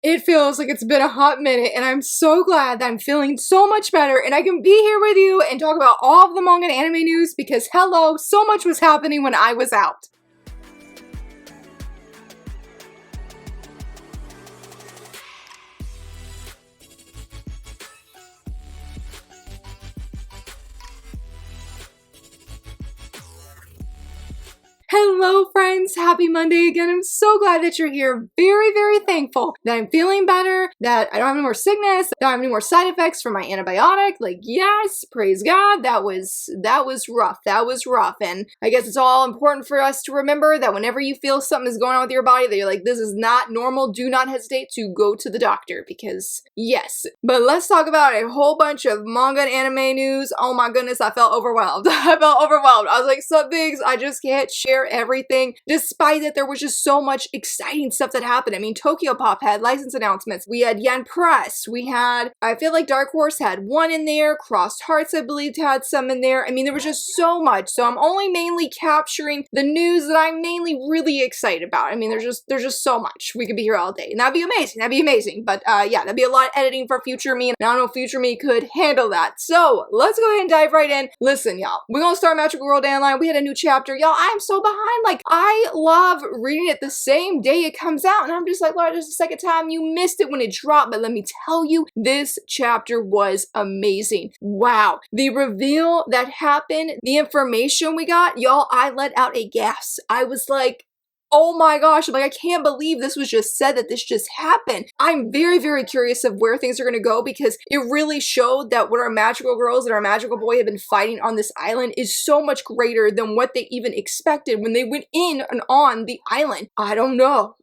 It feels like it's been a hot minute, and I'm so glad that I'm feeling so much better and I can be here with you and talk about all of the manga and anime news because hello, so much was happening when I was out. Hello friends, happy Monday again. I'm so glad that you're here. Very, very thankful that I'm feeling better, that I don't have any more sickness, that I don't have any more side effects from my antibiotic. Like, yes, praise God, that was rough. That was rough. And I guess it's all important for us to remember that whenever you feel something is going on with your body, that you're like, this is not normal, do not hesitate to go to the doctor because yes. But let's talk about a whole bunch of manga and anime news. Oh my goodness, I felt overwhelmed. I felt overwhelmed. I was like, some things I just can't share everything, despite that there was just so much exciting stuff that happened. I mean, Tokyo Pop had license announcements. We had Yen Press. We had, I feel like Dark Horse had one in there. Crossed Hearts, I believe, had some in there. I mean, there was just so much. So I'm only mainly capturing the news that I'm mainly really excited about. I mean, there's just so much. We could be here all day. And that'd be amazing. That'd be amazing. But yeah, that'd be a lot of editing for future me. And I don't know if future me could handle that. So let's go ahead and dive right in. Listen, y'all, we're gonna start Magical Girl Dandelion. We had a new chapter. Y'all, I'm so behind. Like, I love reading it the same day it comes out. And I'm just like, Lord, this is the second time you missed it when it dropped. But let me tell you, this chapter was amazing. Wow. The reveal that happened, the information we got, y'all, I let out a gasp. I was like, oh my gosh, I'm like, I can't believe this was just said, that this just happened. I'm very, very curious of where things are going to go because it really showed that what our magical girls and our magical boy have been fighting on this island is so much greater than what they even expected when they went in and on the island. I don't know.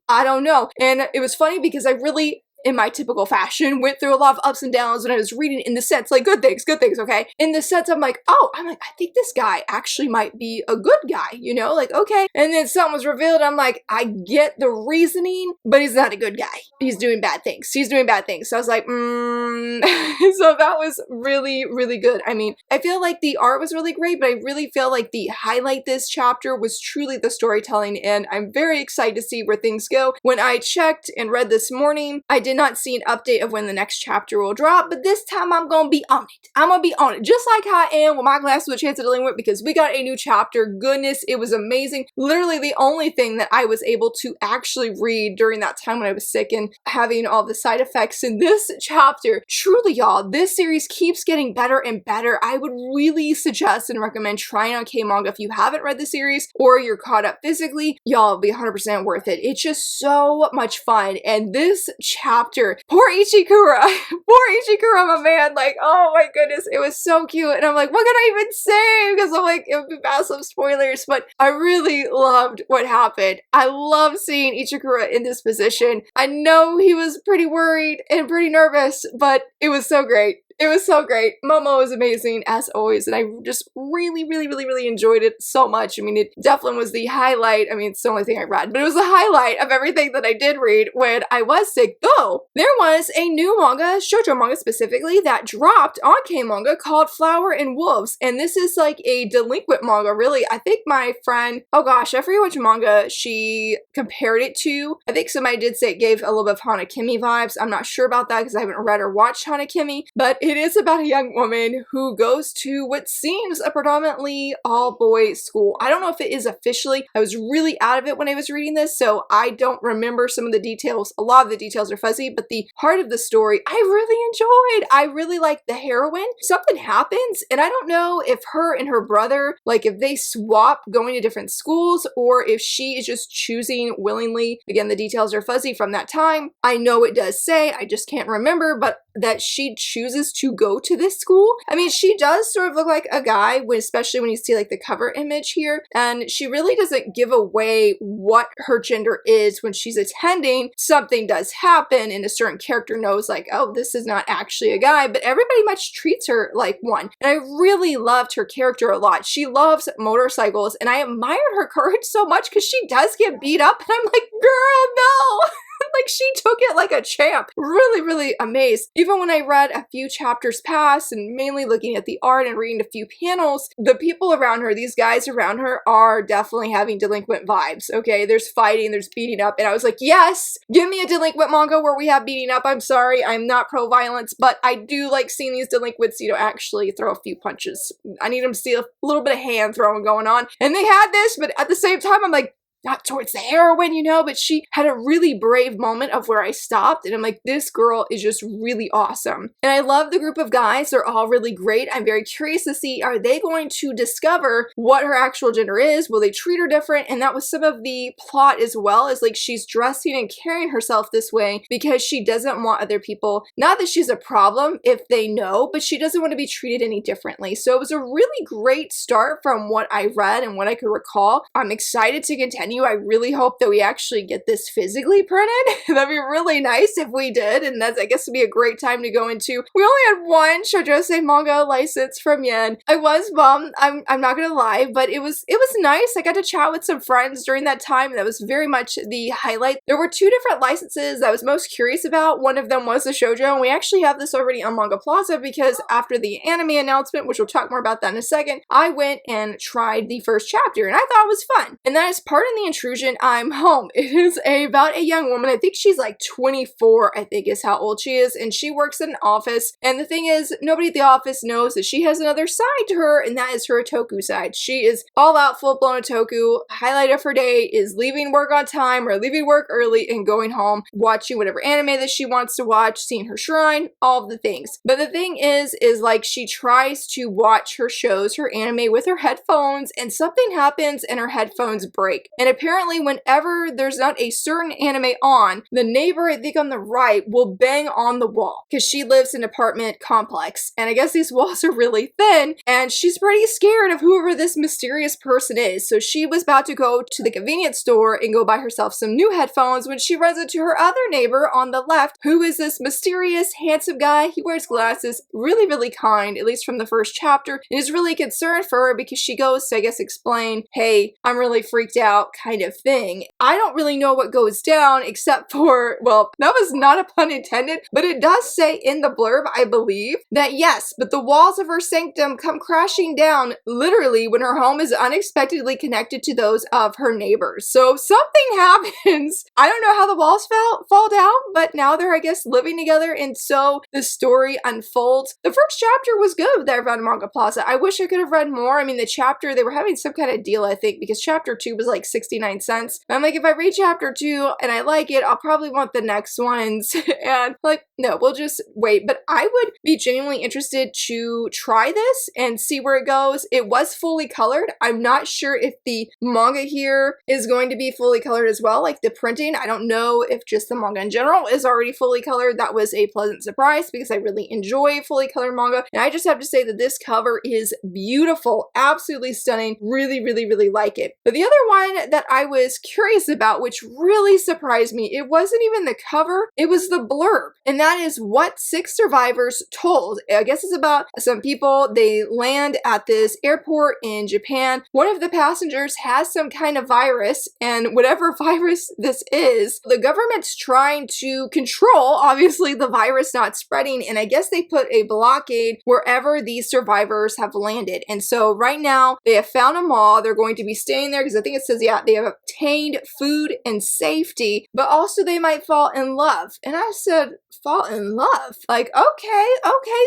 And it was funny because I really, in my typical fashion, went through a lot of ups and downs when I was reading in the sense, like, good things, okay? In the sense, I'm like, I think this guy actually might be a good guy, you know? Like, okay. And then something was revealed, I'm like, I get the reasoning, but he's not a good guy. He's doing bad things. So I was like, So that was really, really good. I mean, I feel like the art was really great, but I really feel like the highlight this chapter was truly the storytelling, and I'm very excited to see where things go. When I checked and read this morning, I did not see an update of when the next chapter will drop, but this time I'm gonna be on it. I'm gonna be on it, just like how I am with my Glass with a Chance of Delinquent, because we got a new chapter. Goodness, it was amazing. Literally the only thing that I was able to actually read during that time when I was sick and having all the side effects in this chapter. Truly, y'all, this series keeps getting better and better. I would really suggest and recommend trying out K-Manga if you haven't read the series or you're caught up physically. Y'all, it'll be 100% worth it. It's just so much fun, and this chapter, poor Ichikura, my man, like, oh my goodness, it was so cute, and I'm like, what can I even say, because I'm like, it would be massive spoilers, but I really loved what happened. I love seeing Ichikura in this position. I know he was pretty worried and pretty nervous, but it was so great. It was so great. Momo was amazing as always, and I just really, really, really, really enjoyed it so much. I mean, it definitely was the highlight. I mean, it's the only thing I read, but it was the highlight of everything that I did read when I was sick. Though, there was a new manga, shoujo manga specifically, that dropped on K-Manga called Flower and Wolves, and this is like a delinquent manga, really. I think my friend, oh gosh, I forget which manga she compared it to. I think somebody did say it gave a little bit of Hanakimi vibes. I'm not sure about that because I haven't read or watched Hanakimi, but it is about a young woman who goes to what seems a predominantly all-boys school. I don't know if it is officially. I was really out of it when I was reading this, so I don't remember some of the details. A lot of the details are fuzzy, but the heart of the story, I really enjoyed. I really liked the heroine. Something happens, and I don't know if her and her brother, like if they swap going to different schools, or if she is just choosing willingly. Again, the details are fuzzy from that time. I know it does say, I just can't remember, but that she chooses to go to this school. I mean, she does sort of look like a guy, especially when you see like the cover image here, and she really doesn't give away what her gender is when she's attending. Something does happen and a certain character knows like, oh, this is not actually a guy, but everybody much treats her like one. And I really loved her character a lot. She loves motorcycles, and I admired her courage so much because she does get beat up, and I'm like, girl, no. Like, she took it like a champ. Really, really amazed. Even when I read a few chapters past and mainly looking at the art and reading a few panels, the people around her, these guys around her, are definitely having delinquent vibes, okay? There's fighting, there's beating up, and I was like, yes, give me a delinquent manga where we have beating up. I'm sorry, I'm not pro-violence, but I do like seeing these delinquents, you know, actually throw a few punches. I need them to see a little bit of hand throwing going on. And they had this, but at the same time, I'm like, not towards the heroine, you know, but she had a really brave moment of where I stopped, and I'm like, this girl is just really awesome. And I love the group of guys. They're all really great. I'm very curious to see, are they going to discover what her actual gender is? Will they treat her different? And that was some of the plot as well, is like she's dressing and carrying herself this way because she doesn't want other people, not that she's a problem if they know, but she doesn't want to be treated any differently. So it was a really great start from what I read and what I could recall. I'm excited to continue. I really hope that we actually get this physically printed. That'd be really nice if we did, and that's, I guess, would be a great time to go into. We only had one Shoujo manga license from Yen. I was bummed, I'm not gonna lie, but it was nice. I got to chat with some friends during that time, and that was very much the highlight. There were two different licenses that I was most curious about. One of them was the Shoujo, and we actually have this already on Manga Plaza because after the anime announcement, which we'll talk more about that in a second, I went and tried the first chapter, and I thought it was fun. And that is part of the intrusion. I'm home. It is about a young woman. I think she's like 24, I think is how old she is, and she works in an office. And the thing is, nobody at the office knows that she has another side to her, and that is her otaku side. She is all out, full-blown otaku. Highlight of her day is leaving work on time or leaving work early and going home, watching whatever anime that she wants to watch, seeing her shrine, all of the things. But the thing is like she tries to watch her shows, her anime with her headphones, and something happens and her headphones break. And apparently whenever there's not a certain anime on, the neighbor, I think on the right, will bang on the wall because she lives in an apartment complex. And I guess these walls are really thin, and she's pretty scared of whoever this mysterious person is. So she was about to go to the convenience store and go buy herself some new headphones when she runs into her other neighbor on the left, who is this mysterious, handsome guy. He wears glasses, really, really kind, at least from the first chapter, and is really concerned for her because she goes to, I guess, explain, hey, I'm really freaked out kind of thing. I don't really know what goes down except for, well, that was not a pun intended, but it does say in the blurb, I believe, that yes, but the walls of her sanctum come crashing down literally when her home is unexpectedly connected to those of her neighbors. So something happens. I don't know how the walls fall down, but now they're, I guess, living together, and so the story unfolds. The first chapter was good that I read in Manga Plaza. I wish I could have read more. I mean, the chapter, they were having some kind of deal, I think, because chapter 2 was like 69 cents. I'm like, if I read chapter 2 and I like it, I'll probably want the next ones. And like, no, we'll just wait. But I would be genuinely interested to try this and see where it goes. It was fully colored. I'm not sure if the manga here is going to be fully colored as well, like the printing. I don't know if just the manga in general is already fully colored. That was a pleasant surprise because I really enjoy fully colored manga. And I just have to say that this cover is beautiful, absolutely stunning. Really, really, really like it. But the other one that I was curious about, which really surprised me, it wasn't even the cover, it was the blurb. And that is what 6 survivors told. I guess it's about some people, they land at this airport in Japan. One of the passengers has some kind of virus, and whatever virus this is, the government's trying to control, obviously, the virus not spreading, and I guess they put a blockade wherever these survivors have landed. And so right now, they have found a mall. They're going to be staying there because I think it says, yeah, they have obtained food and safety, but also they might fall in love. And I said, fall in love? Like, okay,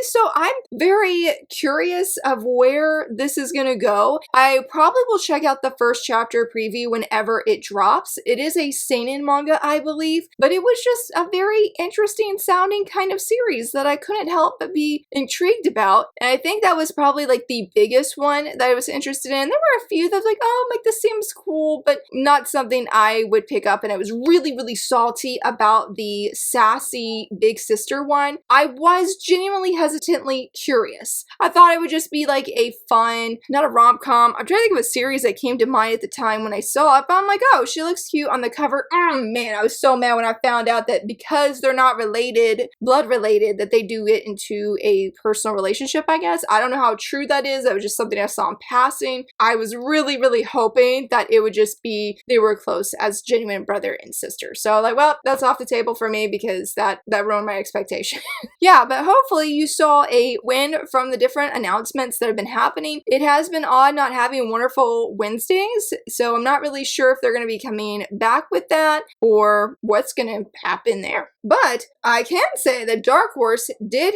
so I'm very curious of where this is gonna go. I probably will check out the first chapter preview whenever it drops. It is a seinen manga, I believe, but it was just a very interesting sounding kind of series that I couldn't help but be intrigued about. And I think that was probably like the biggest one that I was interested in. There were a few that was like, oh, like this seems cool, but not something I would pick up. And I was really, really salty about the sassy big sister one. I was genuinely hesitantly curious. I thought it would just be like a fun, not a rom-com. I'm trying to think of a series that came to mind at the time when I saw it, but I'm like, oh, she looks cute on the cover. Man, I was so mad when I found out that because they're not related, blood related, that they do get into a personal relationship, I guess. I don't know how true that is. That was just something I saw in passing. I was really, really hoping that it would just just be they were close as genuine brother and sister. So like, well, that's off the table for me because that ruined my expectation. Yeah, but hopefully you saw a win from the different announcements that have been happening. It has been odd not having wonderful Wednesdays, so I'm not really sure if they're going to be coming back with that or what's going to happen there. But I can say that Dark Horse did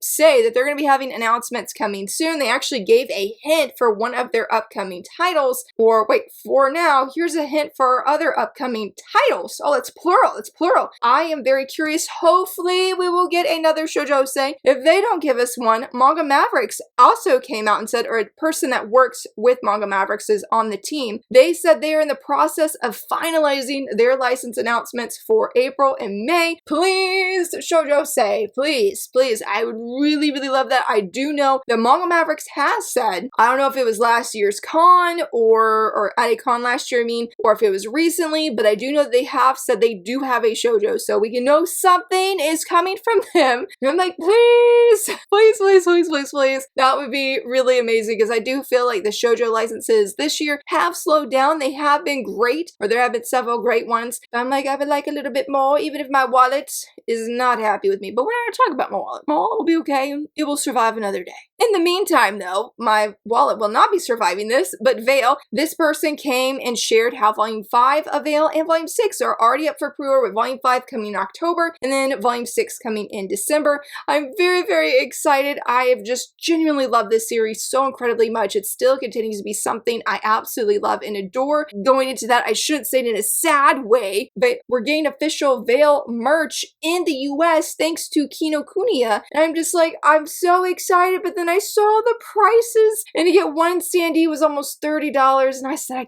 say that they're going to be having announcements coming soon. They actually gave a hint for one of their upcoming titles. Or wait, for now, here's a hint for our other upcoming titles. Oh, it's plural. It's plural. I am very curious. Hopefully we will get another shoujo say. If they don't give us one, Manga Mavericks also came out and said, or a person that works with Manga Mavericks is on the team. They said they are in the process of finalizing their license announcements for April and May. Please, shoujo say, please, please. I would really, really love that. I do know that Manga Mavericks has said, I don't know if it was last year's con or at a con last year, or if it was recently, but I do know that they have said they do have a shoujo, so we can know something is coming from them. And I'm like, please, please, please, please, please, please. That would be really amazing because I do feel like the shoujo licenses this year have slowed down. They have been great, or there have been several great ones. But I'm like, I would like a little bit more, even if my wallet is not happy with me. But we're not going to talk about my wallet. My wallet will be okay. It will survive another day. In the meantime, though, my wallet will not be surviving this, but Veil, this person came and shared how Volume 5 of Veil and Volume 6 are already up for pre-order, with Volume 5 coming in October and then Volume 6 coming in December. I'm very, very excited. I have just genuinely loved this series so incredibly much. It still continues to be something I absolutely love and adore. Going into that, I shouldn't say it in a sad way, but we're getting official Veil merch in the US thanks to Kinokuniya, and I'm just like, I'm so excited, but then I saw the prices, and to get one standee was almost $30, and I said,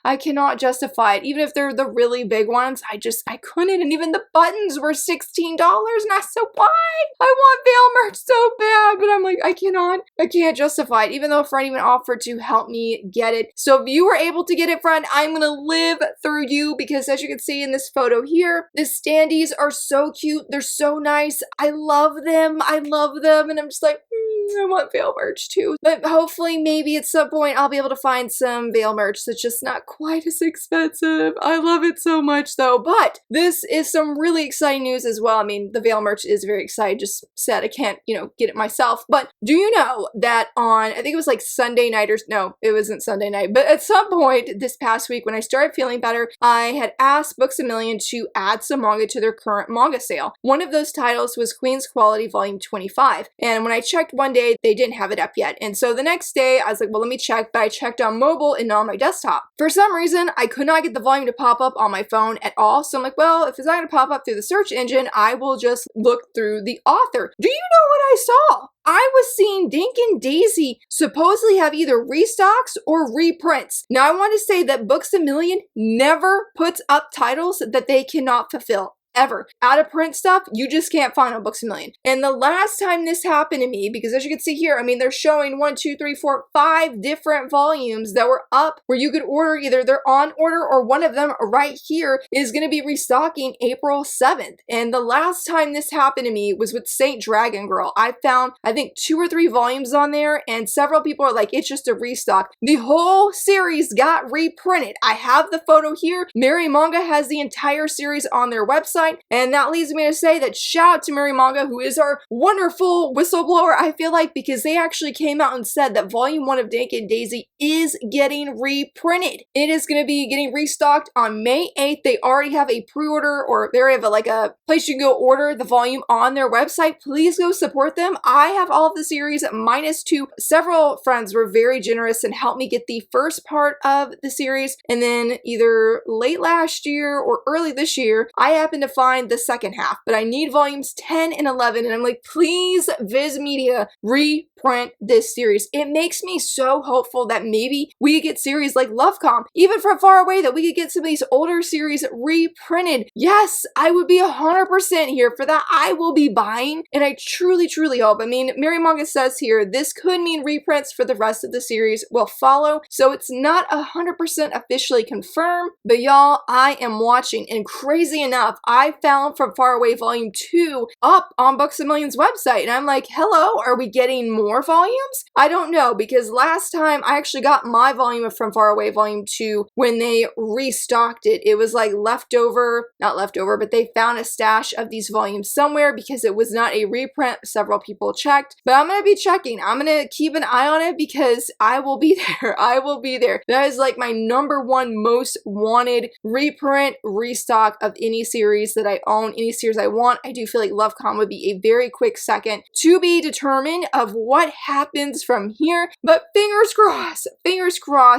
I cannot justify it. Even if they're the really big ones, I couldn't, and even the buttons were $16, and I said, why? I want Veil merch so bad, but I'm like, I can't justify it, even though a friend even offered to help me get it. So if you were able to get it, friend, I'm gonna live through you, because as you can see in this photo here, the standees are so cute, they're so nice, I love them, and I'm just like, I want Veil merch too. But hopefully maybe at some point I'll be able to find some Veil merch that's just not quite as expensive. I love it so much though. But this is some really exciting news as well. I mean, the Veil merch is very exciting. Just sad I can't, get it myself. But do you know that on, I think it was like Sunday night, or no, it wasn't Sunday night, but at some point this past week when I started feeling better, I had asked Books A Million to add some manga to their current manga sale. One of those titles was Queen's Quality Volume 25. And when I checked one day, they didn't have it up yet. And so the next day I was like, well, let me check, but I checked on mobile and not on my desktop. For some reason, I could not get the volume to pop up on my phone at all. So I'm like, well, if it's not going to pop up through the search engine, I will just look through the author. Do you know what I saw? I was seeing Dink and Daisy supposedly have either restocks or reprints. Now I want to say that Books A Million never puts up titles that they cannot fulfill. Ever. Out of print stuff, you just can't find on Books A Million. And the last time this happened to me, because as you can see here, I mean, they're showing 1, 2, 3, 4, 5 different volumes that were up where you could order, either they're on order or one of them right here is going to be restocking April 7th. And the last time this happened to me was with Saint Dragon Girl. I found, I think, 2 or 3 volumes on there, and several people are like, it's just a restock. The whole series got reprinted. I have the photo here. Mary Manga has the entire series on their website. And that leads me to say that shout out to Mary Manga, who is our wonderful whistleblower, I feel like, because they actually came out and said that Volume 1 of Dink and Daisy is getting reprinted. It is going to be getting restocked on May 8th. They already have a pre-order, or they have a place you can go order the volume on their website. Please go support them. I have all of the series -2. Several friends were very generous and helped me get the first part of the series, and then either late last year or early this year, I happened to find the second half, but I need volumes 10 and 11, and I'm like, please, Viz Media, reprint this series. It makes me so hopeful that maybe we could get series like Lovecom, even from far away, that we could get some of these older series reprinted. Yes, I would be 100% here for that. I will be buying, and I truly, truly hope. I mean, Mary Manga says here, this could mean reprints for the rest of the series will follow, so it's not 100% officially confirmed, but y'all, I am watching, and crazy enough, I found From Far Away Volume 2 up on Books A Million's website. And I'm like, hello, are we getting more volumes? I don't know, because last time I actually got my volume of From Far Away Volume 2 when they restocked it. It was like leftover, not leftover, but they found a stash of these volumes somewhere because it was not a reprint. Several people checked, but I'm going to be checking. I'm going to keep an eye on it because I will be there. I will be there. That is like my #1 most wanted reprint, restock of any series that I own, any series I want. I do feel like LoveCon would be a very quick second to be determined of what happens from here, but fingers crossed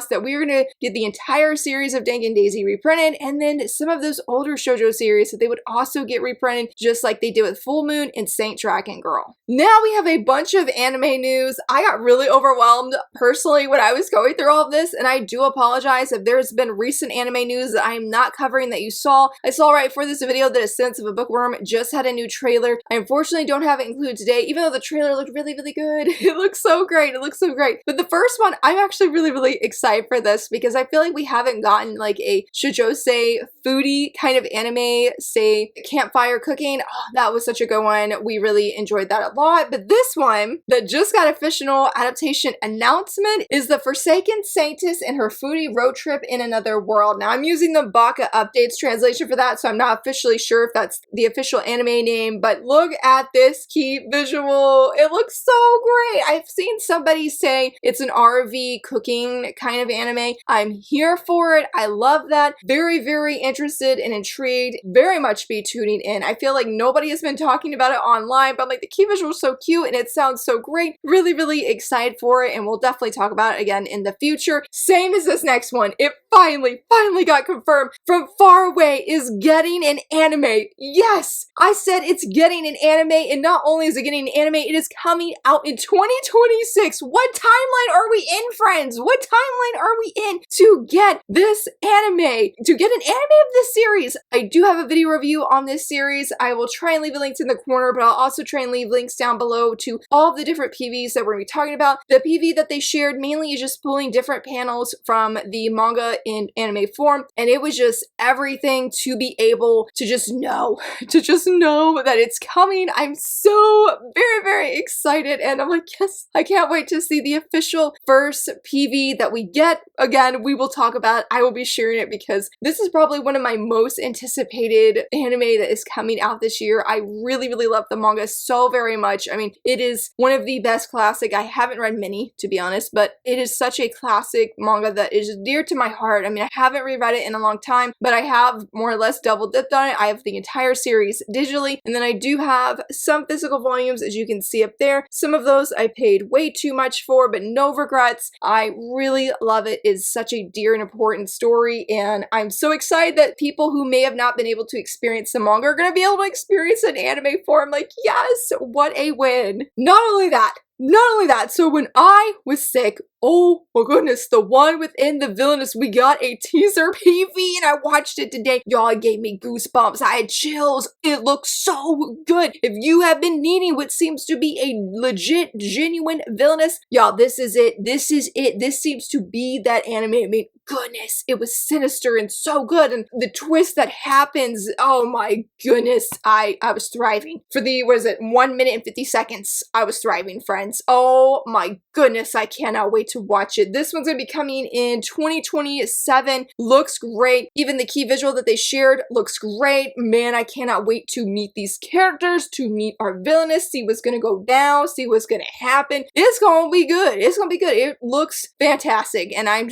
that we're going to get the entire series of Dank and Daisy reprinted, and then some of those older shoujo series that they would also get reprinted, just like they did with Full Moon and Saint Dragon Girl. Now we have a bunch of anime news. I got really overwhelmed personally when I was going through all of this, and I do apologize if there's been recent anime news that I'm not covering that you saw. I saw right before this video that A Sense of a Bookworm just had a new trailer. I unfortunately don't have it included today, even though the trailer looked really, really good. It looks so great. It looks so great. But the first one, I'm actually really, really excited for this because I feel like we haven't gotten like a shoujo-sei foodie kind of anime, say campfire cooking. Oh, that was such a good one. We really enjoyed that a lot. But this one that just got official adaptation announcement is The Forsaken Saintess and Her Foodie Road Trip in Another World. Now I'm using the Baka Updates translation for that, so I'm not officially sure if that's the official anime name, but look at this key visual. It looks so great. I've seen somebody say it's an RV cooking kind of anime. I'm here for it. I love that. Very, very interested and intrigued. Very much be tuning in. I feel like nobody has been talking about it online, but like the key visual is so cute and it sounds so great. Really, really excited for it, and we'll definitely talk about it again in the future. Same as this next one. It finally got confirmed. From Far Away is getting an anime. Yes, I said it's getting an anime, and not only is it getting an anime, it is coming out in 2026. What timeline are we in, friends? What timeline are we in to get this anime? To get an anime of this series? I do have a video review on this series. I will try and leave the links in the corner, but I'll also try and leave links down below to all of the different PVs that we're going to be talking about. The PV that they shared mainly is just pulling different panels from the manga in anime form, and it was just everything to be able to just know, that it's coming. I'm so very, very excited, and I'm like, yes, I can't wait to see the official first PV that we get. Again, we will talk about it. I will be sharing it because this is probably one of my most anticipated anime that is coming out this year. I really, really love the manga so very much. I mean, it is one of the best classic. I haven't read many, to be honest, but it is such a classic manga that is dear to my heart. I mean, I haven't reread it in a long time, but I have more or less double dipped on it. I have the entire series digitally, and then I do have some physical volumes, as you can see up there. Some of those I paid way too much for, but no regrets. I really love it. It's such a dear and important story, and I'm so excited that people who may have not been able to experience the manga are going to be able to experience an anime form. Like, yes, what a win. Not only that, so when I was sick, oh my goodness, the one within the villainous, we got a teaser PV and I watched it today. Y'all, it gave me goosebumps. I had chills. It looks so good. If you have been needing what seems to be a legit, genuine villainous, y'all, this is it. This is it. This seems to be that anime. I mean, goodness, it was sinister and so good. And the twist that happens, oh my goodness, I was thriving. For the, what is it, 1 minute and 50 seconds, I was thriving, friends. Oh my goodness, I cannot wait to watch it. This one's going to be coming in 2027. Looks great. Even the key visual that they shared looks great. Man, I cannot wait to meet these characters, to meet our villainous, see what's going to go down, see what's going to happen. It's going to be good. It's going to be good. It looks fantastic. And I'm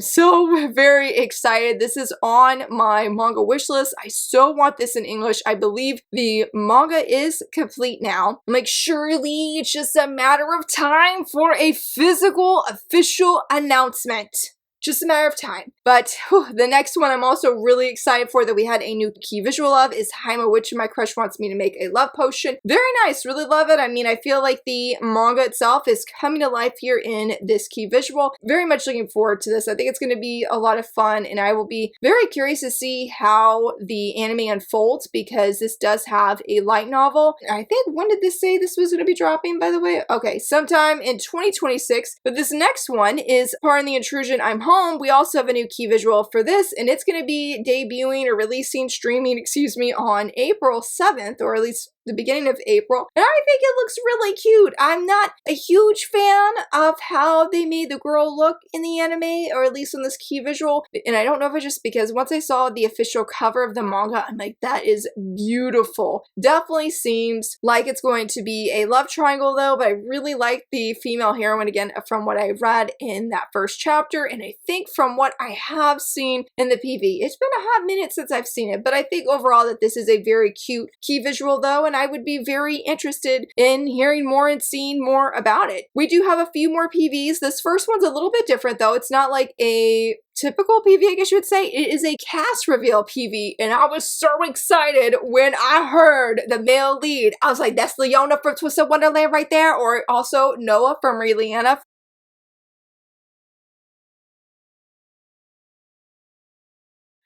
so very excited. This is on my manga wish list. I so want this in English. I believe the manga is complete now. I'm like, surely it's just a matter of time for a physical official announcement. Just a matter of time. But the next one I'm also really excited for that we had a new key visual of is Haima Witch My Crush Wants Me to Make a Love Potion. Very nice. Really love it. I mean, I feel like the manga itself is coming to life here in this key visual. Very much looking forward to this. I think it's going to be a lot of fun, and I will be very curious to see how the anime unfolds because this does have a light novel. I think, when did this say this was going to be dropping, by the way? Okay, sometime in 2026. But this next one is Pardon the Intrusion, I'm Home. home, we also have a new key visual for this, and it's going to be debuting or releasing, streaming, excuse me, on April 7th, or at least the beginning of April, and I think it looks really cute. I'm not a huge fan of how they made the girl look in the anime, or at least in this key visual, and I don't know if it's just because once I saw the official cover of the manga, I'm like, that is beautiful. Definitely seems like it's going to be a love triangle though, but I really like the female heroine again from what I read in that first chapter, and I think from what I have seen in the PV, it's been a hot minute since I've seen it, but I think overall that this is a very cute key visual though, and I would be very interested in hearing more and seeing more about it. We do have a few more PVs. This first one's a little bit different though. It's not like a typical PV, I guess you would say. It is a cast reveal PV, and I was so excited when I heard the male lead. I was like, that's Leona from Twisted Wonderland right there, or also Noah from Reliana.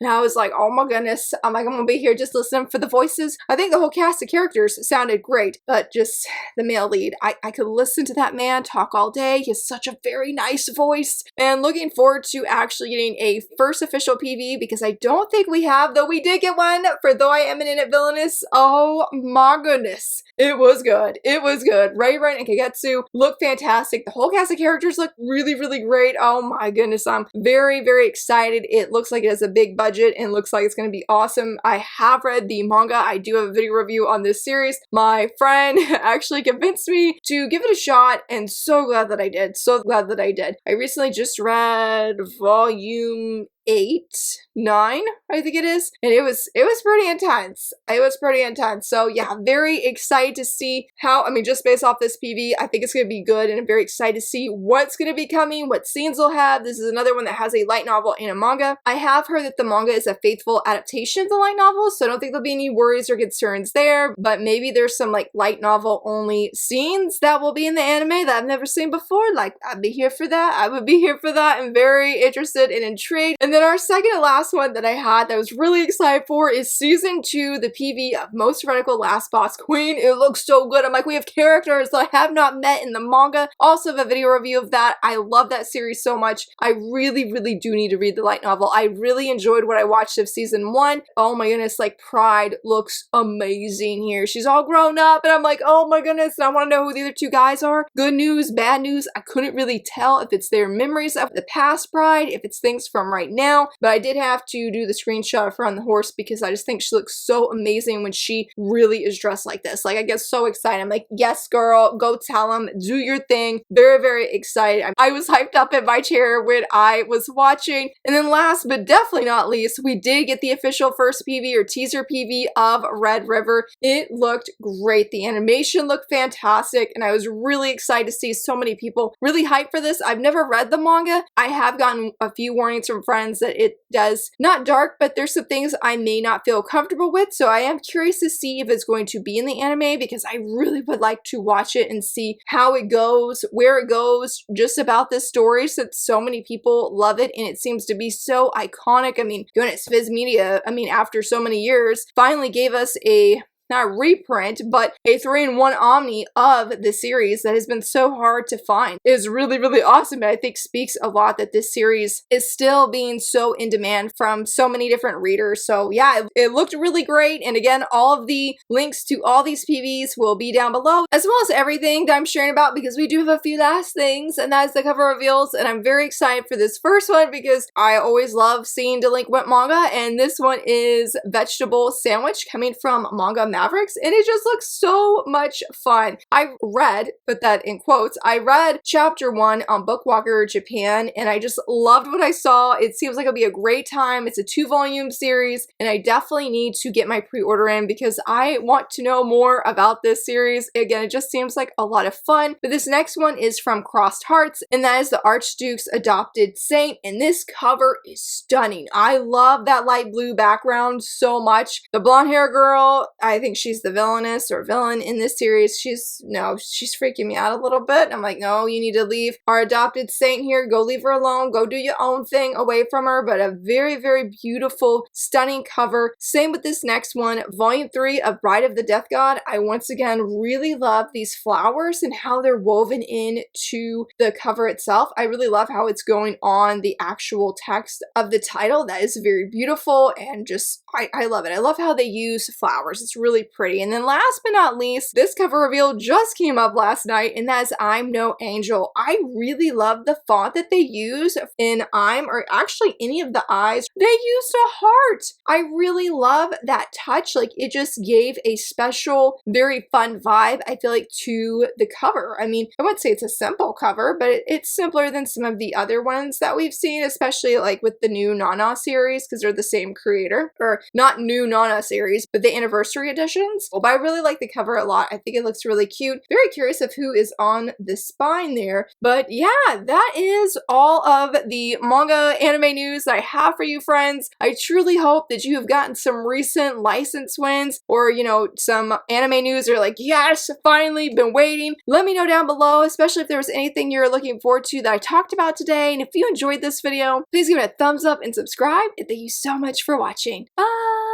And I was like, oh my goodness, I'm gonna be here just listening for the voices. I think the whole cast of characters sounded great, but just the male lead. I could listen to that man talk all day. He has such a very nice voice. And looking forward to actually getting a first official PV, because I don't think we have, though we did get one for Though I Am an Internet Villainess. Oh my goodness. It was good. It was good. Reprint and Kagetsu look fantastic. The whole cast of characters look really, really great. Oh my goodness. I'm very, very excited. It looks like it has a big budget and looks like it's going to be awesome. I have read the manga. I do have a video review on this series. My friend actually convinced me to give it a shot, and so glad that I did. So glad that I did. I recently just read volume 8, 9, I think it is, and it was pretty intense. It was pretty intense. So yeah, very excited to see how, I mean, just based off this PV, I think it's going to be good, and I'm very excited to see what's going to be coming, what scenes they'll have. This is another one that has a light novel and a manga. I have heard that the manga is a faithful adaptation of the light novel, so I don't think there'll be any worries or concerns there, but maybe there's some like light novel only scenes that will be in the anime that I've never seen before. Like, I'd be here for that. I would be here for that. I'm very interested and intrigued. And then our second to last one that I had that I was really excited for is season 2, the PV of Most Radical Last Boss Queen. It looks so good. I'm like, we have characters that I have not met in the manga. Also have a video review of that. I love that series so much. I really, really do need to read the light novel. I really enjoyed what I watched of season 1. Oh my goodness, like Pride looks amazing here. She's all grown up, and I'm like, oh my goodness, and I want to know who the other two guys are. Good news, bad news, I couldn't really tell if it's their memories of the past Pride, if it's things from right now, but I did have to do the screenshot of her on the horse because I just think she looks so amazing when she really is dressed like this. Like, I get so excited. I'm like, yes, girl, go tell them, do your thing. Very, very excited. I was hyped up in my chair when I was watching. And then last but definitely not least, we did get the official first PV or teaser PV of Red River. It looked great. The animation looked fantastic, and I was really excited to see so many people really hyped for this. I've never read the manga. I have gotten a few warnings from friends that it does not dark, but there's some things I may not feel comfortable with, so I am curious to see if it's going to be in the anime, because I really would like to watch it and see how it goes, where it goes, just about this story, since so many people love it and it seems to be so iconic. I mean, Units Viz Media, I mean, after so many years, finally gave us a not a reprint, but a 3-in-1 Omni of the series that has been so hard to find. It is really, really awesome, and I think speaks a lot that this series is still being so in demand from so many different readers. So yeah, it looked really great, and again, all of the links to all these PVs will be down below, as well as everything that I'm sharing about, because we do have a few last things, and that is the cover reveals, and I'm very excited for this first one because I always love seeing delinquent manga, and this one is Vegetable Sandwich coming from Manga Mavericks, and it just looks so much fun. I read, put that in quotes, I read chapter 1 on Bookwalker Japan, and I just loved what I saw. It seems like it'll be a great time. It's a 2-volume series, and I definitely need to get my pre-order in because I want to know more about this series. Again, it just seems like a lot of fun. But this next one is from Crossed Hearts, and that is the Archduke's Adopted Saint, and this cover is stunning. I love that light blue background so much. The blonde hair girl, I think think she's the villainess or villain in this series. She's freaking me out a little bit. I'm like, no, you need to leave our adopted saint here. Go leave her alone. Go do your own thing away from her. But a very, very beautiful, stunning cover. Same with this next one, Volume 3 of Bride of the Death God. I once again really love these flowers and how they're woven into the cover itself. I really love how it's going on the actual text of the title. That is very beautiful and just, I love it. I love how they use flowers. It's really pretty. And then last but not least, this cover reveal just came up last night, and that is I'm No Angel. I really love the font that they use in I'm, or actually any of the eyes. They used a heart. I really love that touch. Like, it just gave a special, very fun vibe, I feel like, to the cover. I mean, I wouldn't say it's a simple cover, but it's simpler than some of the other ones that we've seen, especially like with the new Nana series, because they're the same creator. Or not new Nana series, but the anniversary editions. Well, but I really like the cover a lot. I think it looks really cute. Very curious of who is on the spine there. But yeah, that is all of the manga anime news that I have for you, friends. I truly hope that you have gotten some recent license wins, or, you know, some anime news are like, yes, finally, been waiting. Let me know down below, especially if there was anything you're looking forward to that I talked about today. And if you enjoyed this video, please give it a thumbs up and subscribe. And thank you so much for watching. Bye!